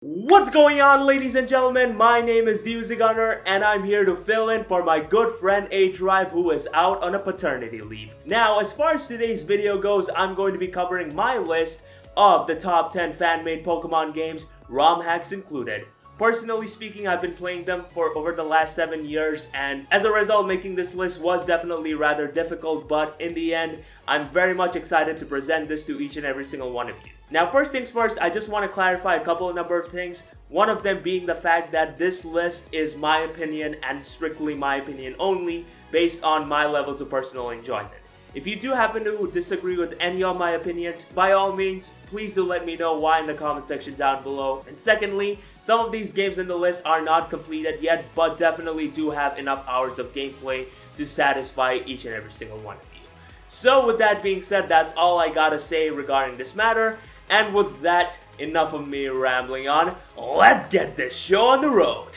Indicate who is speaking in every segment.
Speaker 1: What's going on, ladies and gentlemen? My name is TheUzigunner and I'm here to fill in for my good friend aDrive, who is out on a paternity leave. Now, as far as today's video goes, I'm going to be covering my list of the top 10 fan-made Pokemon games, ROM hacks included. Personally speaking, I've been playing them for over the last 7 years, and as a result, making this list was definitely rather difficult, but in the end, I'm very much excited to present this to each and every single one of you. Now, first things first, I just want to clarify a number of things. One of them being the fact that this list is my opinion and strictly my opinion only, based on my levels of personal enjoyment. If you do happen to disagree with any of my opinions, by all means, please do let me know why in the comment section down below. And secondly, some of these games in the list are not completed yet, but definitely do have enough hours of gameplay to satisfy each and every single one of you. So with that being said, that's all I gotta say regarding this matter. And with that, enough of me rambling on, let's get this show on the road!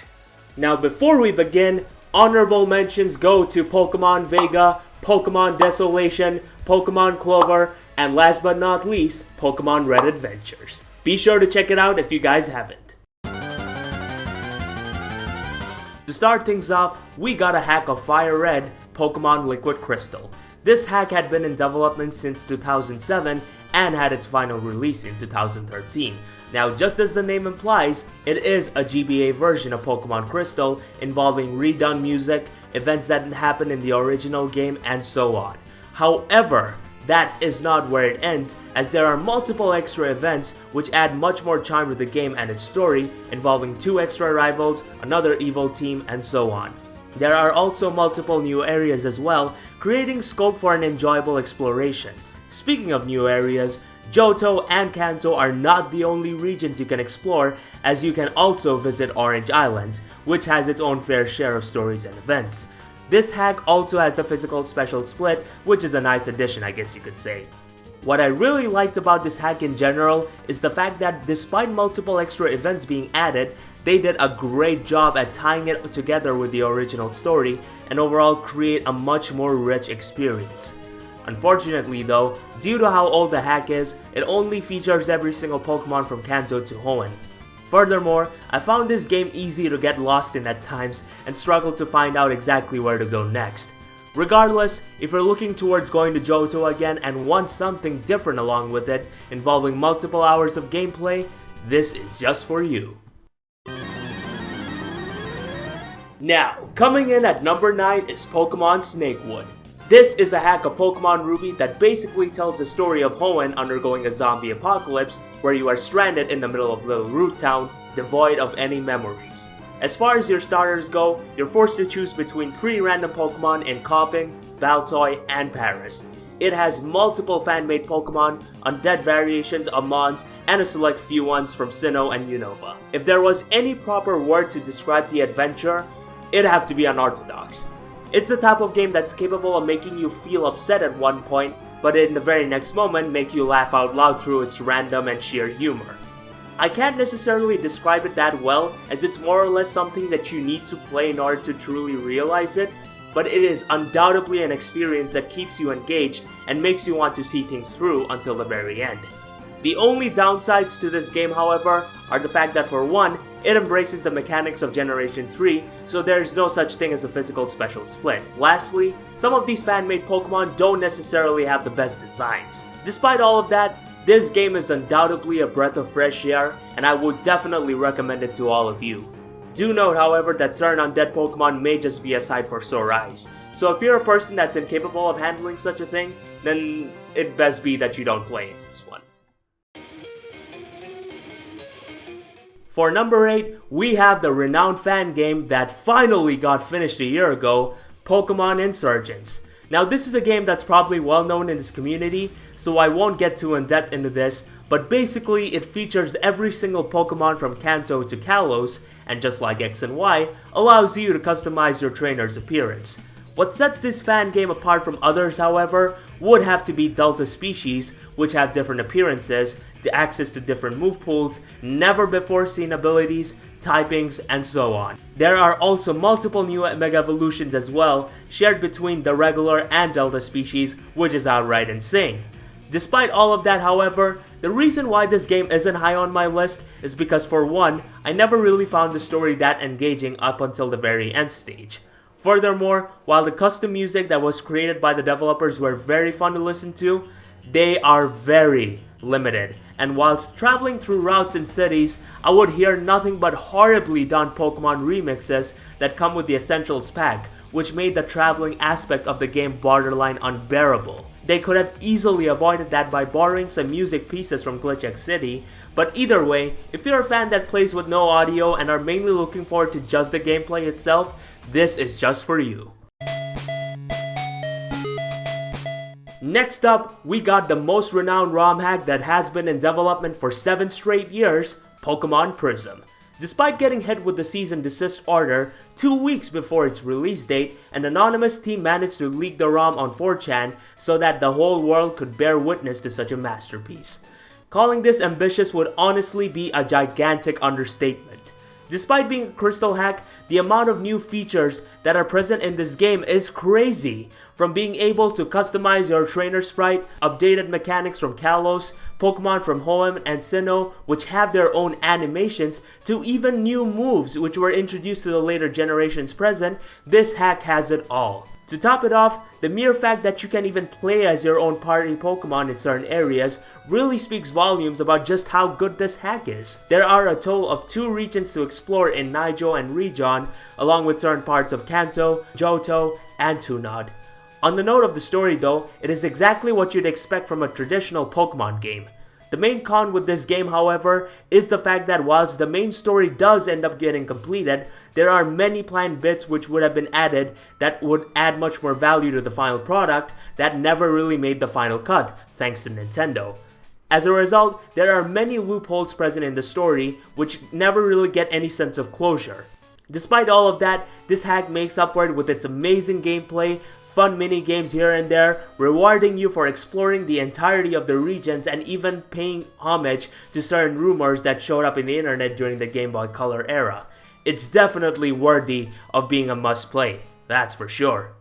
Speaker 1: Now before we begin, honorable mentions go to Pokemon Vega, Pokemon Desolation, Pokemon Clover, and last but not least, Pokemon Red Adventures. Be sure to check it out if you guys haven't. To start things off, we got a hack of Firered, Pokemon Liquid Crystal. This hack had been in development since 2007 and had its final release in 2013. Now, just as the name implies, it is a GBA version of Pokemon Crystal involving redone music, events that happened in the original game, and so on. However, that is not where it ends, as there are multiple extra events which add much more charm to the game and its story, involving 2 extra rivals, another evil team, and so on. There are also multiple new areas as well, creating scope for an enjoyable exploration. Speaking of new areas, Johto and Kanto are not the only regions you can explore, as you can also visit Orange Islands, which has its own fair share of stories and events. This hack also has the physical special split, which is a nice addition, I guess you could say. What I really liked about this hack in general is the fact that despite multiple extra events being added, they did a great job at tying it together with the original story and overall create a much more rich experience. Unfortunately though, due to how old the hack is, it only features every single Pokemon from Kanto to Hoenn. Furthermore, I found this game easy to get lost in at times and struggled to find out exactly where to go next. Regardless, if you're looking towards going to Johto again and want something different along with it, involving multiple hours of gameplay, this is just for you. Now, coming in at number 9 is Pokemon Snakewood. This is a hack of Pokemon Ruby that basically tells the story of Hoenn undergoing a zombie apocalypse where you are stranded in the middle of Little Root Town, devoid of any memories. As far as your starters go, you're forced to choose between 3 random Pokemon in Coughing, Baltoy, and Paris. It has multiple fan-made Pokemon, undead variations of Mons, and a select few ones from Sinnoh and Unova. If there was any proper word to describe the adventure, it'd have to be unorthodox. It's the type of game that's capable of making you feel upset at one point, but in the very next moment make you laugh out loud through its random and sheer humor. I can't necessarily describe it that well, as it's more or less something that you need to play in order to truly realize it, but it is undoubtedly an experience that keeps you engaged and makes you want to see things through until the very end. The only downsides to this game, however, are the fact that for one, it embraces the mechanics of Generation 3, so there is no such thing as a physical special split. Lastly, some of these fan-made Pokemon don't necessarily have the best designs. Despite all of that, this game is undoubtedly a breath of fresh air, and I would definitely recommend it to all of you. Do note, however, that certain undead Pokemon may just be a sight for sore eyes, so if you're a person that's incapable of handling such a thing, then it best be that you don't play this one. For number 8, we have the renowned fan game that finally got finished a year ago, Pokemon Insurgence. Now this is a game that's probably well known in this community, so I won't get too in depth into this, but basically it features every single Pokemon from Kanto to Kalos, and just like X and Y, allows you to customize your trainer's appearance. What sets this fan game apart from others, however, would have to be Delta species, which have different appearances, the access to different move pools, never before seen abilities, typings, and so on. There are also multiple new Mega Evolutions as well, shared between the regular and Delta species, which is outright insane. Despite all of that, however, the reason why this game isn't high on my list is because, for one, I never really found the story that engaging up until the very end stage. Furthermore, while the custom music that was created by the developers were very fun to listen to, they are very limited. And whilst traveling through routes and cities, I would hear nothing but horribly done Pokemon remixes that come with the Essentials pack, which made the traveling aspect of the game borderline unbearable. They could have easily avoided that by borrowing some music pieces from Glitch X City, but either way, if you're a fan that plays with no audio and are mainly looking forward to just the gameplay itself, this is just for you. Next up, we got the most renowned ROM hack that has been in development for 7 straight years, Pokemon Prism. Despite getting hit with the cease and desist order 2 weeks before its release date, an anonymous team managed to leak the ROM on 4chan so that the whole world could bear witness to such a masterpiece. Calling this ambitious would honestly be a gigantic understatement. Despite being a crystal hack, the amount of new features that are present in this game is crazy. From being able to customize your trainer sprite, updated mechanics from Kalos, Pokemon from Hoenn and Sinnoh which have their own animations, to even new moves which were introduced to the later generations present, this hack has it all. To top it off, the mere fact that you can even play as your own party Pokemon in certain areas really speaks volumes about just how good this hack is. There are a total of 2 regions to explore in Naijo and Region, along with certain parts of Kanto, Johto, and Tunod. On the note of the story though, it is exactly what you'd expect from a traditional Pokemon game. The main con with this game, however, is the fact that whilst the main story does end up getting completed, there are many planned bits which would have been added that would add much more value to the final product that never really made the final cut, thanks to Nintendo. As a result, there are many loopholes present in the story which never really get any sense of closure. Despite all of that, this hack makes up for it with its amazing gameplay, fun mini games here and there, rewarding you for exploring the entirety of the regions and even paying homage to certain rumors that showed up in the internet during the Game Boy Color era. It's definitely worthy of being a must-play, that's for sure.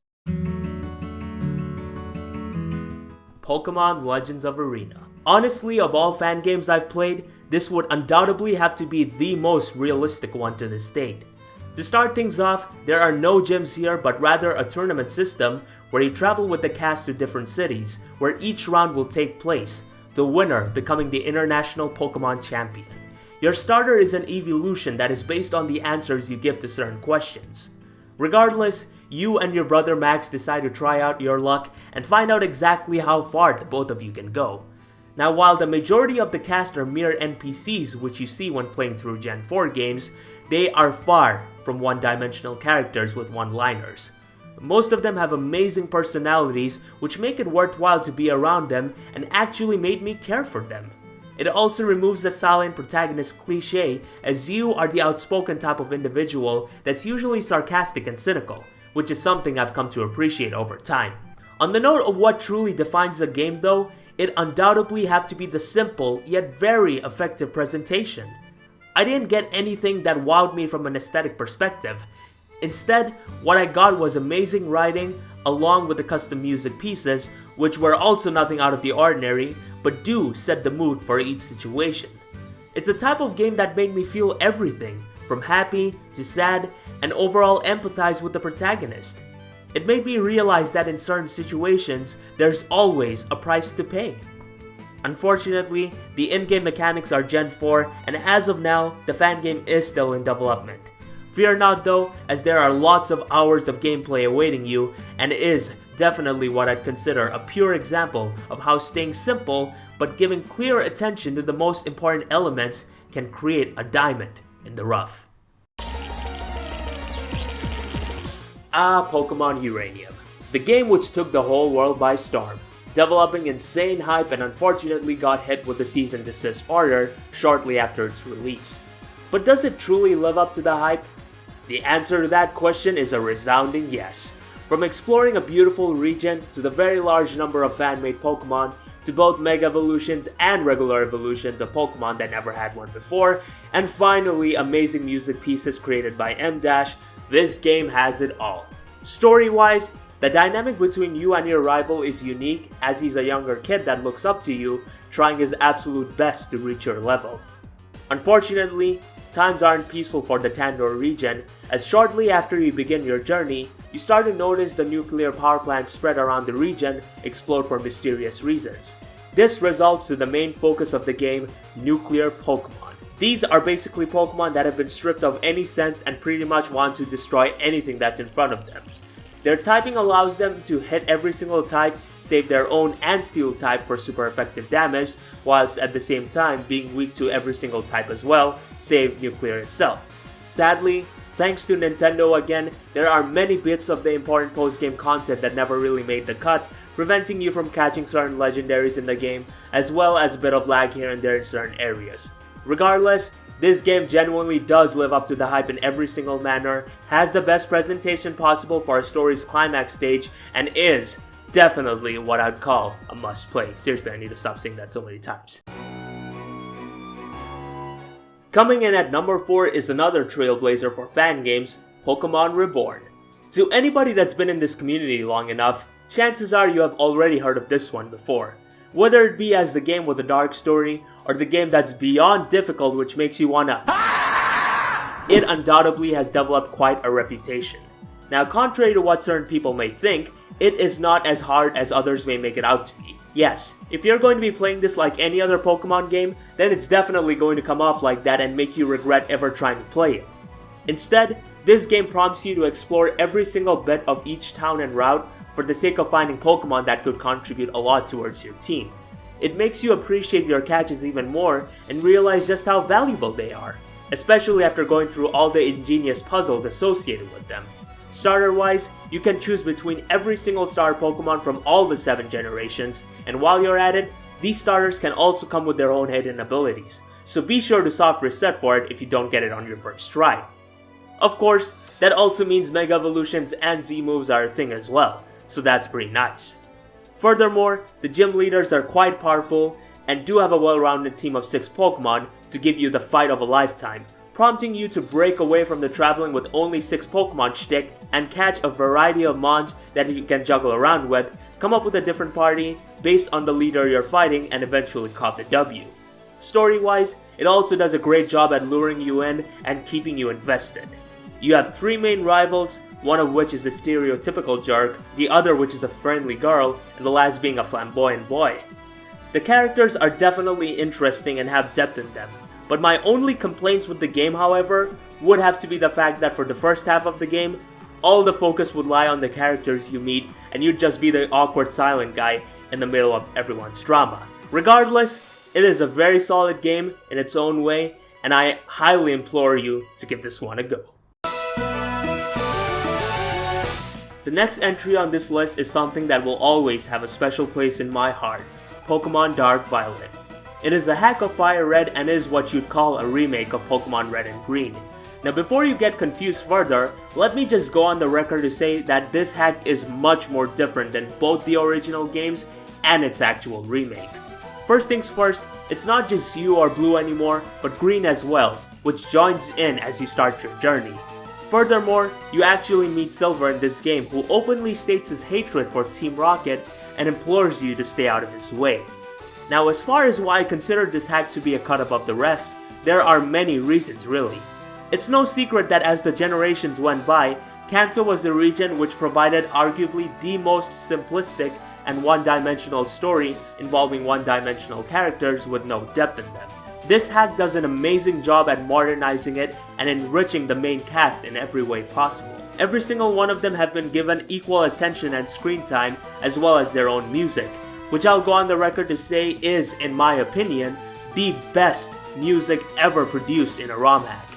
Speaker 1: Pokemon Legends of Arena. Honestly, of all fan games I've played, this would undoubtedly have to be the most realistic one to this date. To start things off, there are no gyms here but rather a tournament system where you travel with the cast to different cities, where each round will take place, the winner becoming the international Pokemon champion. Your starter is an evolution that is based on the answers you give to certain questions. Regardless, you and your brother Max decide to try out your luck and find out exactly how far the both of you can go. Now, while the majority of the cast are mere NPCs which you see when playing through Gen 4 games, they are far from one-dimensional characters with one-liners. Most of them have amazing personalities which make it worthwhile to be around them and actually made me care for them. It also removes the silent protagonist cliche, as you are the outspoken type of individual that's usually sarcastic and cynical, which is something I've come to appreciate over time. On the note of what truly defines the game though, it undoubtedly have to be the simple yet very effective presentation. I didn't get anything that wowed me from an aesthetic perspective. Instead, what I got was amazing writing along with the custom music pieces, which were also nothing out of the ordinary, but do set the mood for each situation. It's a type of game that made me feel everything, from happy to sad, and overall empathize with the protagonist. It made me realize that in certain situations, there's always a price to pay. Unfortunately, the in-game mechanics are Gen 4, and as of now, the fan game is still in development. Fear not though, as there are lots of hours of gameplay awaiting you, and it is definitely what I'd consider a pure example of how staying simple, but giving clear attention to the most important elements can create a diamond in the rough. Pokemon Uranium. The game which took the whole world by storm, developing insane hype and unfortunately got hit with the cease and desist order shortly after its release. But does it truly live up to the hype? The answer to that question is a resounding yes. From exploring a beautiful region to the very large number of fan-made Pokemon, to both Mega Evolutions and regular evolutions of Pokemon that never had one before, and finally amazing music pieces created by M-, this game has it all. Story-wise, The dynamic between you and your rival is unique, as he's a younger kid that looks up to you, trying his absolute best to reach your level. Unfortunately, times aren't peaceful for the Tandor region, as shortly after you begin your journey, you start to notice the nuclear power plants spread around the region explode for mysterious reasons. This results to the main focus of the game, nuclear Pokemon. These are basically Pokemon that have been stripped of any sense and pretty much want to destroy anything that's in front of them. Their typing allows them to hit every single type, save their own and steel type for super effective damage, whilst at the same time being weak to every single type as well, save nuclear itself. Sadly, thanks to Nintendo again, there are many bits of the important post-game content that never really made the cut, preventing you from catching certain legendaries in the game, as well as a bit of lag here and there in certain areas. Regardless, this game genuinely does live up to the hype in every single manner, has the best presentation possible for a story's climax stage, and is definitely what I'd call a must-play. Seriously, I need to stop saying that so many times. Coming in at number 4 is another trailblazer for fan games, Pokemon Reborn. To anybody that's been in this community long enough, chances are you have already heard of this one before. Whether it be as the game with a dark story, or the game that's beyond difficult which makes you wanna it undoubtedly has developed quite a reputation. Now, contrary to what certain people may think, it is not as hard as others may make it out to be. Yes, if you're going to be playing this like any other Pokemon game, then it's definitely going to come off like that and make you regret ever trying to play it. Instead, this game prompts you to explore every single bit of each town and route for the sake of finding Pokemon that could contribute a lot towards your team. It makes you appreciate your catches even more and realize just how valuable they are, especially after going through all the ingenious puzzles associated with them. Starter-wise, you can choose between every single star Pokemon from all the 7 generations, and while you're at it, these starters can also come with their own hidden abilities, so be sure to soft reset for it if you don't get it on your first try. Of course, that also means Mega Evolutions and Z moves are a thing as well, so that's pretty nice. Furthermore, the gym leaders are quite powerful and do have a well-rounded team of 6 Pokemon to give you the fight of a lifetime, prompting you to break away from the traveling with only 6 Pokemon shtick and catch a variety of mons that you can juggle around with, come up with a different party based on the leader you're fighting, and eventually cop the W. Story-wise, it also does a great job at luring you in and keeping you invested. You have 3 main rivals, one of which is the stereotypical jerk, the other which is a friendly girl, and the last being a flamboyant boy. The characters are definitely interesting and have depth in them, but my only complaints with the game, however, would have to be the fact that for the first half of the game, all the focus would lie on the characters you meet and you'd just be the awkward silent guy in the middle of everyone's drama. Regardless, it is a very solid game in its own way, and I highly implore you to give this one a go. The next entry on this list is something that will always have a special place in my heart, Pokemon Dark Violet. It is a hack of Firered and is what you'd call a remake of Pokemon Red and Green. Now, before you get confused further, let me just go on the record to say that this hack is much more different than both the original games and its actual remake. First things first, it's not just you or Blue anymore, but Green as well, which joins in as you start your journey. Furthermore, you actually meet Silver in this game, who openly states his hatred for Team Rocket and implores you to stay out of his way. Now, as far as why I consider this hack to be a cut above the rest, there are many reasons really. It's no secret that as the generations went by, Kanto was the region which provided arguably the most simplistic and one-dimensional story involving one-dimensional characters with no depth in them. This hack does an amazing job at modernizing it and enriching the main cast in every way possible. Every single one of them have been given equal attention and screen time, as well as their own music, which I'll go on the record to say is, in my opinion, the best music ever produced in a ROM hack.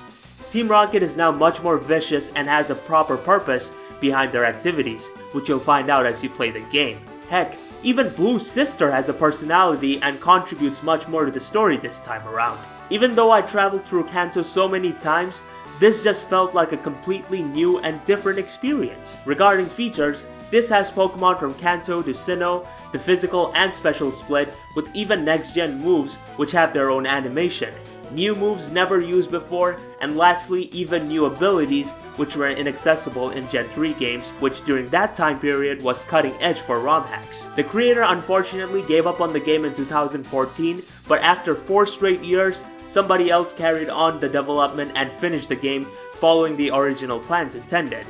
Speaker 1: Team Rocket is now much more vicious and has a proper purpose behind their activities, which you'll find out as you play the game. Heck, even Blue's sister has a personality and contributes much more to the story this time around. Even though I traveled through Kanto so many times, this just felt like a completely new and different experience. Regarding features, this has Pokemon from Kanto to Sinnoh, the physical and special split, with even next-gen moves which have their own animation. new moves never used before, and lastly, even new abilities which were inaccessible in Gen 3 games, which during that time period was cutting edge for ROM hacks. The creator unfortunately gave up on the game in 2014, but after 4 straight years, somebody else carried on the development and finished the game following the original plans intended.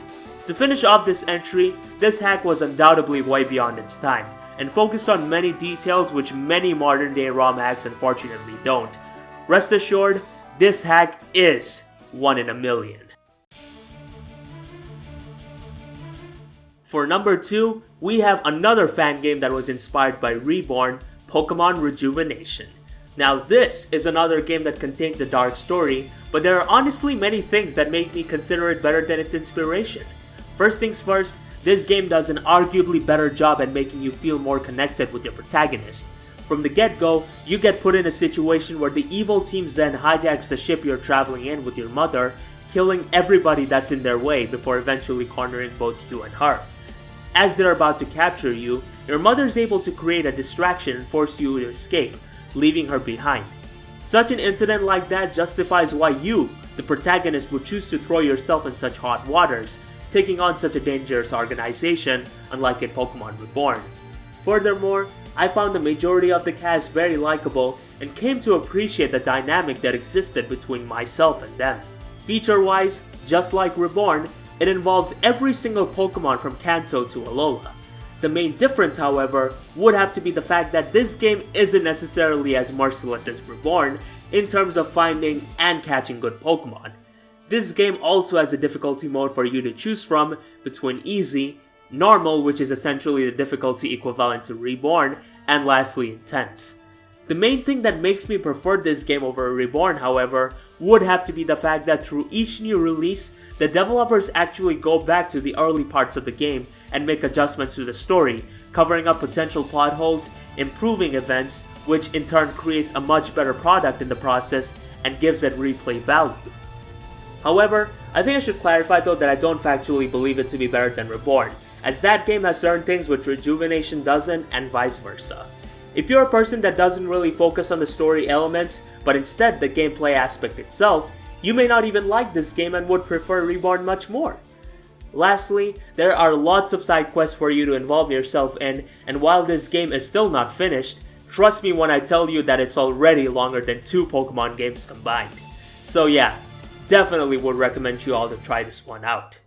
Speaker 1: To finish off this entry, this hack was undoubtedly way beyond its time, and focused on many details which many modern day ROM hacks unfortunately don't. Rest assured, this hack is 1 in a million. For number 2, we have another fan game that was inspired by Reborn, Pokemon Rejuvenation. Now this is another game that contains a dark story, but there are honestly many things that make me consider it better than its inspiration. First things first, this game does an arguably better job at making you feel more connected with your protagonist. From the get-go, you get put in a situation where the evil team then hijacks the ship you're traveling in with your mother, killing everybody that's in their way before eventually cornering both you and her. As they're about to capture you, your mother's able to create a distraction and force you to escape, leaving her behind. Such an incident like that justifies why you, the protagonist, would choose to throw yourself in such hot waters, taking on such a dangerous organization, unlike in Pokemon Reborn. Furthermore, I found the majority of the cast very likable and came to appreciate the dynamic that existed between myself and them. Feature-wise, just like Reborn, it involves every single Pokemon from Kanto to Alola. The main difference, however, would have to be the fact that this game isn't necessarily as merciless as Reborn in terms of finding and catching good Pokemon. This game also has a difficulty mode for you to choose from between easy, normal, which is essentially the difficulty equivalent to Reborn, and lastly intense. The main thing that makes me prefer this game over Reborn, however, would have to be the fact that through each new release, the developers actually go back to the early parts of the game and make adjustments to the story, covering up potential plot holes, improving events, which in turn creates a much better product in the process and gives it replay value. However, I think I should clarify though that I don't factually believe it to be better than Reborn, as that game has certain things which Rejuvenation doesn't, and vice versa. If you're a person that doesn't really focus on the story elements, but instead the gameplay aspect itself, you may not even like this game and would prefer Reborn much more. Lastly, there are lots of side quests for you to involve yourself in, and while this game is still not finished, trust me when I tell you that it's already longer than 2 Pokemon games combined. So yeah, definitely would recommend you all to try this one out.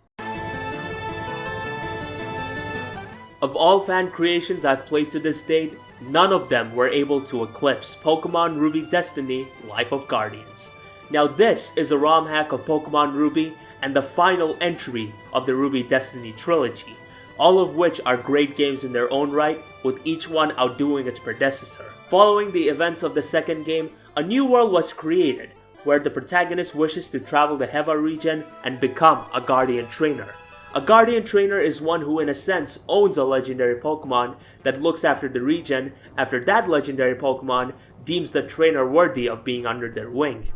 Speaker 1: Of all fan creations I've played to this date, none of them were able to eclipse Pokemon Ruby Destiny Life of Guardians. Now this is a ROM hack of Pokemon Ruby and the final entry of the Ruby Destiny trilogy, all of which are great games in their own right, with each one outdoing its predecessor. Following the events of the second game, a new world was created, where the protagonist wishes to travel the Heva region and become a Guardian Trainer. A Guardian Trainer is one who in a sense owns a legendary Pokemon that looks after the region after that legendary Pokemon deems the trainer worthy of being under their wing.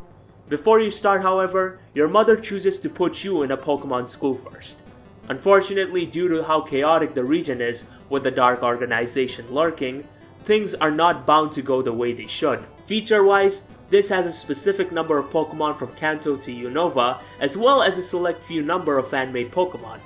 Speaker 1: Before you start, however, your mother chooses to put you in a Pokemon school first. Unfortunately, due to how chaotic the region is with the dark organization lurking, things are not bound to go the way they should. Feature-wise, this has a specific number of Pokemon from Kanto to Unova, as well as a select few number of fan-made Pokemon.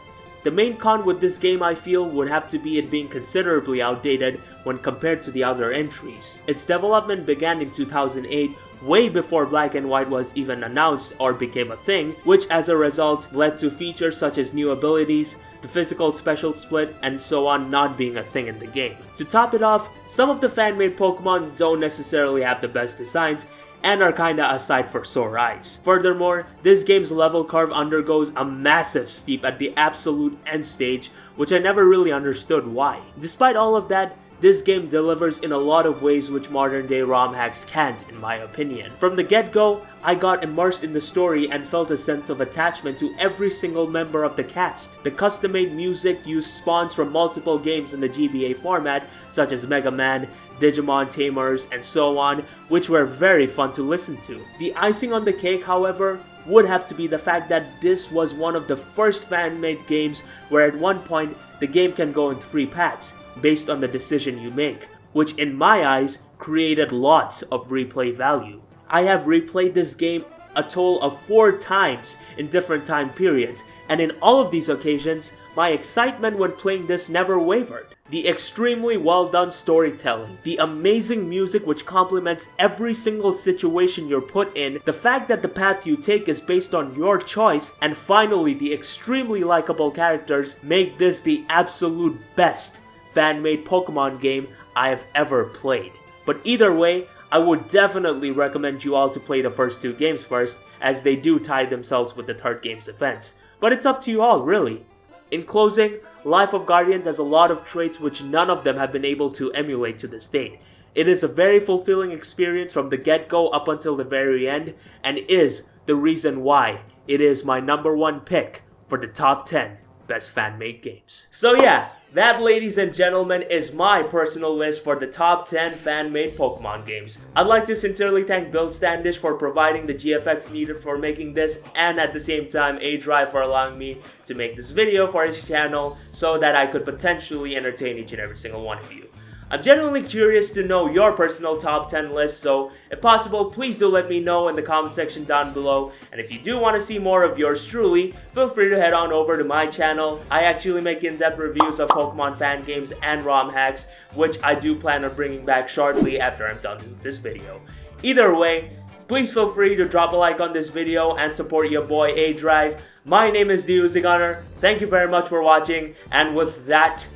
Speaker 1: The main con with this game I feel would have to be it being considerably outdated when compared to the other entries. Its development began in 2008, way before Black and White was even announced or became a thing, which as a result led to features such as new abilities, the physical special split, and so on not being a thing in the game. To top it off, some of the fan-made Pokemon don't necessarily have the best designs, and are kinda a sight for sore eyes. Furthermore, this game's level curve undergoes a massive steep at the absolute end stage, which I never really understood why. Despite all of that, this game delivers in a lot of ways which modern day ROM hacks can't, in my opinion. From the get-go, I got immersed in the story and felt a sense of attachment to every single member of the cast. The custom-made music used spawns from multiple games in the GBA format, such as Mega Man, Digimon Tamers, and so on, which were very fun to listen to. The icing on the cake, however, would have to be the fact that this was one of the first fan-made games where at one point the game can go in 3 paths, based on the decision you make, which in my eyes created lots of replay value. I have replayed this game a total of 4 times in different time periods, and in all of these occasions, my excitement when playing this never wavered. The extremely well done storytelling, the amazing music which complements every single situation you're put in, the fact that the path you take is based on your choice, and finally the extremely likable characters make this the absolute best fan-made Pokemon game I have ever played. But either way, I would definitely recommend you all to play the first 2 games first, as they do tie themselves with the third game's events. But it's up to you all, really. In closing, Life of Guardians has a lot of traits which none of them have been able to emulate to this date. It is a very fulfilling experience from the get-go up until the very end, and is the reason why it is my #1 pick for the top 10 best fan-made games. So yeah, that, ladies and gentlemen, is my personal list for the top 10 fan-made Pokemon games. I'd like to sincerely thank Build Standish for providing the GFX needed for making this, and at the same time aDrive for allowing me to make this video for his channel so that I could potentially entertain each and every single one of you. I'm genuinely curious to know your personal top 10 list, so if possible, please do let me know in the comment section down below. And if you do want to see more of yours truly, feel free to head on over to my channel. I actually make in-depth reviews of Pokemon fan games and ROM hacks, which I do plan on bringing back shortly after I'm done with this video. Either way, please feel free to drop a like on this video and support your boy aDrive. My name is TheUzigunner. Thank you very much for watching, and with that,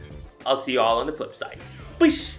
Speaker 1: I'll see you all on the flip side. Push!